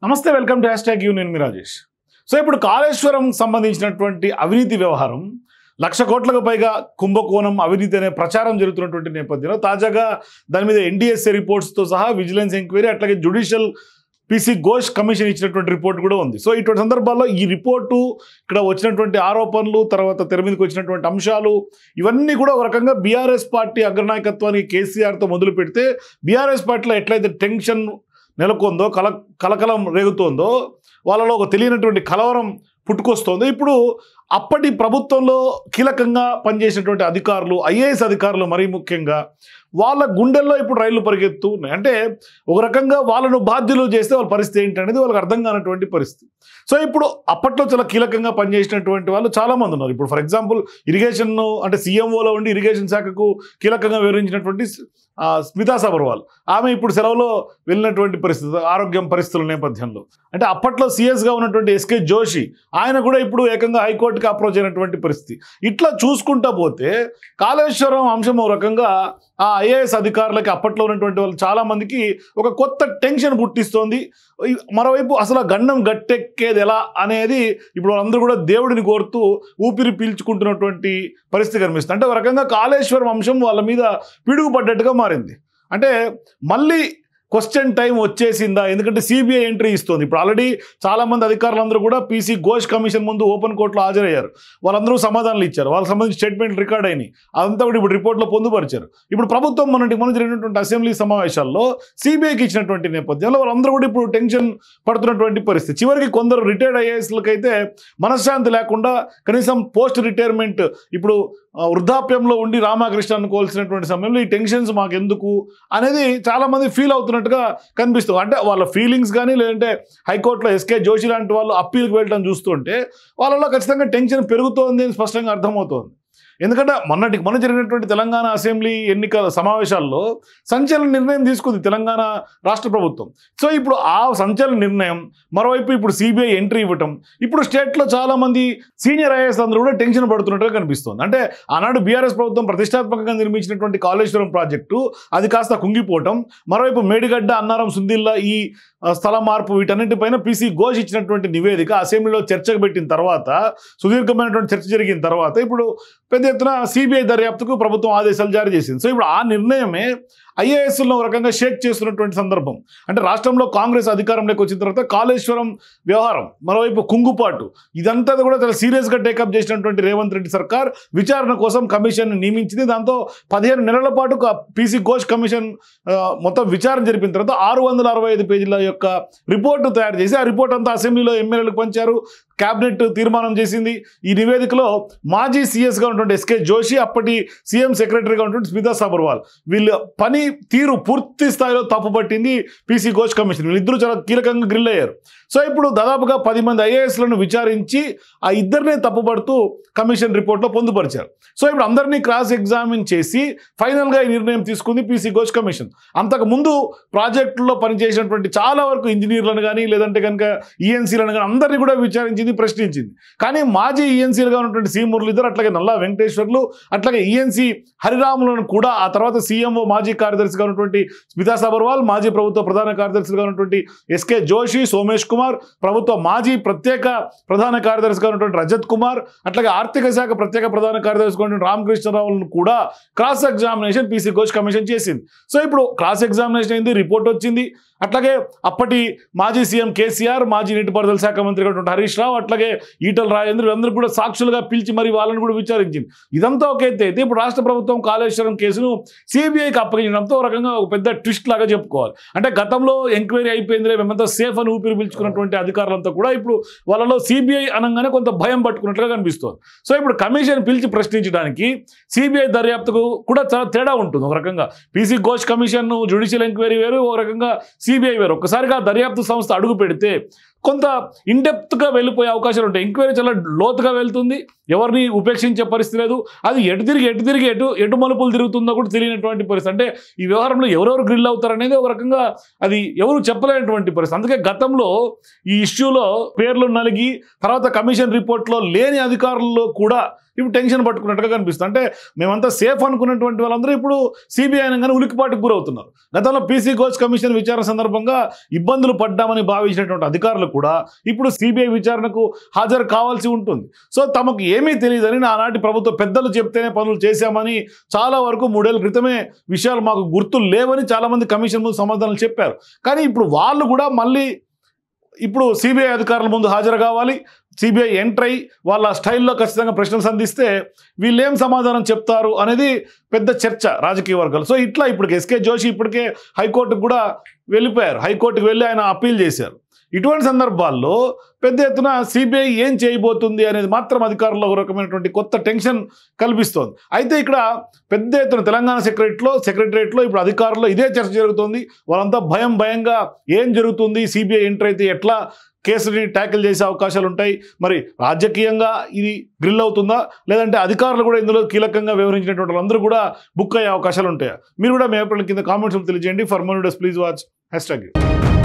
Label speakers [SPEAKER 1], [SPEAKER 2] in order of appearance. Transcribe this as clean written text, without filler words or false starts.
[SPEAKER 1] నమస్తే welcome to #you నేను మీ Rajesh. So ఇప్పుడు కాళేశ్వరం సంబంధించినటువంటి అవినీతి వ్యవహారం 1,00,000 కోట్లకు పైగా కుంభకోణం అవినీతి అనే ప్రచారం జరుగుతున్నటువంటి నేపథ్యంలో తాజాగా దాని మీద ఎన్డీఎస్ఏ రిపోర్ట్స్తో సహా విజిలెన్స్ ఎంక్వైరీ అట్లాగే జ్యుడిషియల్ పీసీ ఘోష్ కమిషన్ ఇచ్చినటువంటి రిపోర్ట్ కూడా ఉంది. సో ఇటువంటి సందర్భాల్లో ఈ రిపోర్టు ఇక్కడ వచ్చినటువంటి ఆరోపణలు తర్వాత తెర మీదకి వచ్చినటువంటి అంశాలు ఇవన్నీ కూడా ఒక రకంగా బీఆర్ఎస్ పార్టీ అగ్రనాయకత్వానికి కేసీఆర్తో మొదలు పెడితే బీఆర్ఎస్ పార్టీలో ఎట్లయితే టెన్షన్ నెలకొందో కలకలం రేగుతోందో వాళ్ళలో ఒక తెలియనటువంటి కలవరం పుట్టుకొస్తోంది. ఇప్పుడు అప్పటి ప్రభుత్వంలో కీలకంగా పనిచేసినటువంటి అధికారులు, ఐఏఎస్ అధికారులు మరీ ముఖ్యంగా వాళ్ళ గుండెల్లో ఇప్పుడు రైళ్లు పరిగెత్తు ఉన్నాయి. అంటే ఒక రకంగా వాళ్ళను బాధ్యులు చేస్తే వాళ్ళ పరిస్థితి ఏంటనేది వాళ్ళకి అర్థం కానటువంటి పరిస్థితి. సో ఇప్పుడు అప్పట్లో చాలా కీలకంగా పనిచేసినటువంటి వాళ్ళు చాలామంది ఉన్నారు. ఇప్పుడు ఫర్ ఎగ్జాంపుల్ ఇరిగేషన్ అంటే సీఎంఓలో ఉండి ఇరిగేషన్ శాఖకు కీలకంగా వివరించినటువంటి స్మితా సబర్వాల్, ఆమె ఇప్పుడు సెలవులో వెళ్ళినటువంటి పరిస్థితి ఆరోగ్యం పరిస్థితుల నేపథ్యంలో. అంటే అప్పట్లో సీఎస్గా ఉన్నటువంటి ఎస్కే జోషి ఆయన కూడా ఇప్పుడు ఏకంగా హైకోర్టుకి అప్రోచ్ అయినటువంటి పరిస్థితి. ఇట్లా చూసుకుంటా పోతే కాళేశ్వరం అంశం ఒక రకంగా ఆ ఐఏఎస్ అధికారులకి అప్పట్లో ఉన్నటువంటి వాళ్ళు చాలామందికి ఒక కొత్త టెన్షన్ పుట్టిస్తోంది. మరోవైపు అసలు గండం గట్టెక్కేది ఎలా అనేది ఇప్పుడు వాళ్ళందరూ కూడా దేవుడిని కోరుతూ ఊపిరి పీల్చుకుంటున్నటువంటి పరిస్థితి కనిపిస్తుంది. అంటే ఒక రకంగా కాళేశ్వరం అంశం వాళ్ళ మీద పిడుగుపడ్డట్టుగా మారింది. అంటే మళ్ళీ క్వశ్చన్ టైం వచ్చేసిందా? ఎందుకంటే సిబిఐ ఎంట్రీ ఇస్తుంది. ఇప్పుడు ఆల్రెడీ చాలామంది అధికారులందరూ కూడా పీసీ ఘోష్ కమిషన్ ముందు ఓపెన్ కోర్టులో హాజరయ్యారు. వాళ్ళందరూ సమాధానాలు ఇచ్చారు. వాళ్ళకి సంబంధించి స్టేట్మెంట్ రికార్డ్ అయినాయి. అదంతా కూడా ఇప్పుడు రిపోర్ట్లో పొందుపరిచారు. ఇప్పుడు ప్రభుత్వం మొన్న జరిగినటువంటి అసెంబ్లీ సమావేశాల్లో సిబిఐకి ఇచ్చినటువంటి నేపథ్యంలో వాళ్ళందరూ కూడా ఇప్పుడు టెన్షన్ పడుతున్నటువంటి పరిస్థితి. చివరికి కొందరు రిటైర్డ్ ఐఏఎస్లకైతే మనశ్శాంతి లేకుండా కనీసం పోస్ట్ రిటైర్మెంట్ ఇప్పుడు వృద్ధాప్యంలో ఉండి రామకృష్ణ అనుకోవాల్సినటువంటి సమయంలో ఈ టెన్షన్స్ మాకు ఎందుకు అనేది చాలామంది ఫీల్ అవుతున్నట్టుగా కనిపిస్తుంది. అంటే వాళ్ళ ఫీలింగ్స్ కానీ లేదంటే హైకోర్టులో ఎస్కే జోషి లాంటి వాళ్ళు అప్పీల్కి వెళ్ళడం చూస్తుంటే వాళ్ళలో ఖచ్చితంగా టెన్షన్ పెరుగుతోంది అని స్పష్టంగా అర్థమవుతోంది. ఎందుకంటే మొన్న జరిగినటువంటి తెలంగాణ అసెంబ్లీ ఎన్నికల సమావేశాల్లో సంచలన నిర్ణయం తీసుకుంది తెలంగాణ రాష్ట్ర ప్రభుత్వం. సో ఇప్పుడు ఆ సంచలన నిర్ణయం మరోవైపు ఇప్పుడు సిబిఐ ఎంట్రీ ఇవ్వటం ఇప్పుడు స్టేట్లో చాలామంది సీనియర్ ఐఏఎస్ అందరూ కూడా టెన్షన్ పడుతున్నట్టుగా కనిపిస్తుంది. అంటే ఆనాడు బీఆర్ఎస్ ప్రభుత్వం ప్రతిష్టాత్మకంగా నిర్మించినటువంటి కాళేశ్వరం ప్రాజెక్టు అది కాస్త కుంగిపోవటం, మరోవైపు మేడిగడ్డ, అన్నారం, సుందిల్లా ఈ స్థల మార్పు వీటన్నిటిపైన పీసీ ఘోష్ ఇచ్చినటువంటి నివేదిక అసెంబ్లీలో చర్చకు పెట్టిన తర్వాత సుదీర్ఘమైనటువంటి చర్చ జరిగిన తర్వాత ఇప్పుడు పెద్ద ఎత్తున సిబిఐ దర్యాప్తుకు ప్రభుత్వం ఆదేశాలు జారీ చేసింది. సో ఇప్పుడు ఆ నిర్ణయమే ఐఏఎస్లో ఒక రకంగా షేక్ చేస్తున్నటువంటి సందర్భం. అంటే రాష్ట్రంలో కాంగ్రెస్ అధికారంలోకి వచ్చిన తర్వాత కాళేశ్వరం వ్యవహారం మరోవైపు కుంగుపాటు ఇదంతా కూడా చాలా సీరియస్గా టేకప్ చేసినటువంటి రేవంత్ రెడ్డి సర్కార్ విచారణ కోసం కమిషన్ నియమించింది. దాంతో 15 నెలల పాటు పీసీ ఘోష్ కమిషన్ మొత్తం విచారణ జరిపిన తర్వాత 665 పేజీల యొక్క రిపోర్టు తయారు చేసి ఆ రిపోర్ట్ అంతా అసెంబ్లీలో ఎమ్మెల్యేలకు పంచారు. క్యాబినెట్ తీర్మానం చేసింది. ఈ నివేదికలో మాజీ సీఎస్గా ఉన్నటువంటి ఎస్కే జోషి, అప్పటి సీఎం సెక్రటరీగా ఉన్నటువంటి స్మితా సబర్వాల్ వీళ్ళ పని తీరు పూర్తి స్థాయిలో తప్పుపట్టింది పీసీ ఘోష్ కమిషన్. వీళ్ళిద్దరూ చాలా కీలకంగా గ్రిల్ అయ్యారు. సో ఇప్పుడు దాదాపుగా 10 మంది ఐఏఎస్లను విచారించి ఆ ఇద్దరినే తప్పుపడుతూ కమిషన్ రిపోర్ట్లో పొందుపరిచారు. సో ఇప్పుడు అందరినీ క్రాస్ ఎగ్జామిన్ చేసి ఫైనల్గా ఈ నిర్ణయం తీసుకుంది పీసీ ఘోష్ కమిషన్. అంతకుముందు ప్రాజెక్టుల్లో పనిచేసినటువంటి చాలా వరకు ఇంజనీర్లను కానీ లేదంటే కనుక ఈఎన్సీలను కానీ అందరినీ కూడా విచారించింది, ప్రశ్నించింది. కానీ మాజీ ఈఎన్సీలుగా ఉన్నటువంటి సి మురళీధర్ అట్లాగే నల్లా వెంకటేశ్వర్లు అట్లాగే ఈఎన్సీ హరిరాములను కూడా ఆ తర్వాత సీఎంఓ మాజీ కార్యదర్శిగా ఉన్నటువంటి స్మితా సబర్వాల్, మాజీ ప్రభుత్వ ప్రధాన కార్యదర్శిగా ఉన్నటువంటి ఎస్కే జోషి, సోమేష్ కుమార్, ప్రభుత్వ మాజీ ప్రత్యేక ప్రధాన కార్యదర్శిగా ఉన్నటువంటి రజత్ కుమార్ అట్లాగే ఆర్థిక శాఖ ప్రత్యేక ప్రధాన కార్యదర్శిగా ఉన్నటువంటి రామకృష్ణరావులను కూడా cross examination PC Ghosh commission చేసింది. సో ఇప్పుడు క్రాస్ ఎగ్జామినేషన్ అయింది, రిపోర్ట్ వచ్చింది. అట్లాగే అప్పటి మాజీ సీఎం కేసీఆర్, మాజీ నీటిపారుదల శాఖ మంత్రిగా ఉన్నటువంటి హరీష్ రావు అట్లాగే ఈటల రాజేంద్ర అందరూ కూడా సాక్షులుగా పిలిచి మరి వాళ్ళని కూడా విచారించింది. ఇదంతా ఒక ఎత్తు అయితే ఇప్పుడు రాష్ట్ర ప్రభుత్వం కాళేశ్వరం కేసును సిబిఐకి అప్పగించడంతో ఒక రకంగా ఒక పెద్ద ట్విస్ట్ లాగా చెప్పుకోవాలి. అంటే గతంలో ఎంక్వైరీ అయిపోయిందిలే మేమంతా సేఫ్ అని ఊపిరి పీల్చుకున్నటువంటి అధికారులంతా కూడా ఇప్పుడు వాళ్ళలో సిబిఐ అనగానే కొంత భయం పట్టుకున్నట్లుగా కనిపిస్తుంది. సో ఇప్పుడు కమిషన్ పిలిచి ప్రశ్నించడానికి సిబిఐ దర్యాప్తుకు కూడా చాలా తేడా ఉంటుంది. ఒక రకంగా PC Ghosh commission judicial enquiry వేరు, ఒక రకంగా సిబిఐ వేరు. ఒక్కసారిగా దర్యాప్తు సంస్థ అడుగు పెడితే కొంత ఇన్డెప్త్గా వెళ్ళిపోయే అవకాశాలు ఉంటాయి. ఎంక్వైరీ చాలా లోతుగా వెళ్తుంది, ఎవరిని ఉపేక్షించే పరిస్థితి లేదు. అది ఎటు మలుపులు తిరుగుతుందో కూడా తెలియనటువంటి పరిస్థితి. అంటే ఈ వ్యవహారంలో ఎవరెవరు గ్రిల్ అవుతారనేది ఒక రకంగా అది ఎవరు చెప్పలేనటువంటి పరిస్థితి. అందుకే గతంలో ఈ ఇష్యూలో పేర్లు నలిగి తర్వాత కమిషన్ రిపోర్ట్లో లేని అధికారుల్లో కూడా ఇప్పుడు టెన్షన్ పట్టుకున్నట్టుగా కనిపిస్తుంది. అంటే మేమంతా సేఫ్ అనుకున్నటువంటి వాళ్ళందరూ ఇప్పుడు సిబిఐ అనగానే ఉలికిపాటుకు గురవుతున్నారు. గతంలో పీసీ ఘోష్ కమిషన్ విచారణ సందర్భంగా ఇబ్బందులు పడ్డామని భావించినటువంటి అధికారులు కూడా ఇప్పుడు సిబిఐ విచారణకు హాజరు కావాల్సి ఉంటుంది. సో తమకు ఏమీ తెలియదని ఆనాటి ప్రభుత్వ పెద్దలు చెప్తేనే పనులు చేశామని, చాలా వరకు 3 ఏళ్ల క్రితమే విషయాలు మాకు గుర్తు లేవని చాలామంది కమిషన్ ముందు సమాధానాలు చెప్పారు. కానీ ఇప్పుడు వాళ్ళు కూడా మళ్ళీ ఇప్పుడు సిబిఐ అధికారుల ముందు హాజరు కావాలి. సిబిఐ ఎంటర్ అయ్యి వాళ్ళ స్టైల్లో ఖచ్చితంగా ప్రశ్నలు సంధిస్తే వీళ్ళేం సమాధానం చెప్తారు అనేది పెద్ద చర్చ రాజకీయ వర్గాలు. సో ఇట్లా ఇప్పుడు ఎస్కే జోషి ఇప్పటికే హైకోర్టుకు కూడా వెళ్ళిపోయారు. హైకోర్టుకు వెళ్ళి ఆయన అప్పీల్ చేశారు. ఇటువంటి సందర్భాల్లో పెద్ద ఎత్తున సిబిఐ ఏం చేయబోతుంది అనేది మాత్రం అధికారుల్లో ఒక రకమైనటువంటి కొత్త టెన్షన్ కల్పిస్తోంది. అయితే ఇక్కడ పెద్ద ఎత్తున తెలంగాణ సెక్రటరియట్లో ఇప్పుడు అధికారుల్లో ఇదే చర్చ జరుగుతోంది. వాళ్ళంతా భయంగా ఏం జరుగుతుంది, సిబిఐ ఎంటర్ అయితే ఎట్లా కేసుని ట్యాకిల్ చేసే అవకాశాలు ఉంటాయి, మరి రాజకీయంగా ఇది గ్రిల్ అవుతుందా, లేదంటే అధికారులు కూడా ఇందులో కీలకంగా వ్యవహరించినటువంటి వాళ్ళందరూ కూడా బుక్ అయ్యే అవకాశాలు ఉంటాయా? మీరు కూడా మీ అభిప్రాయాల కింద కామెంట్స్ తెలియజేయండి. For more videos please watch #.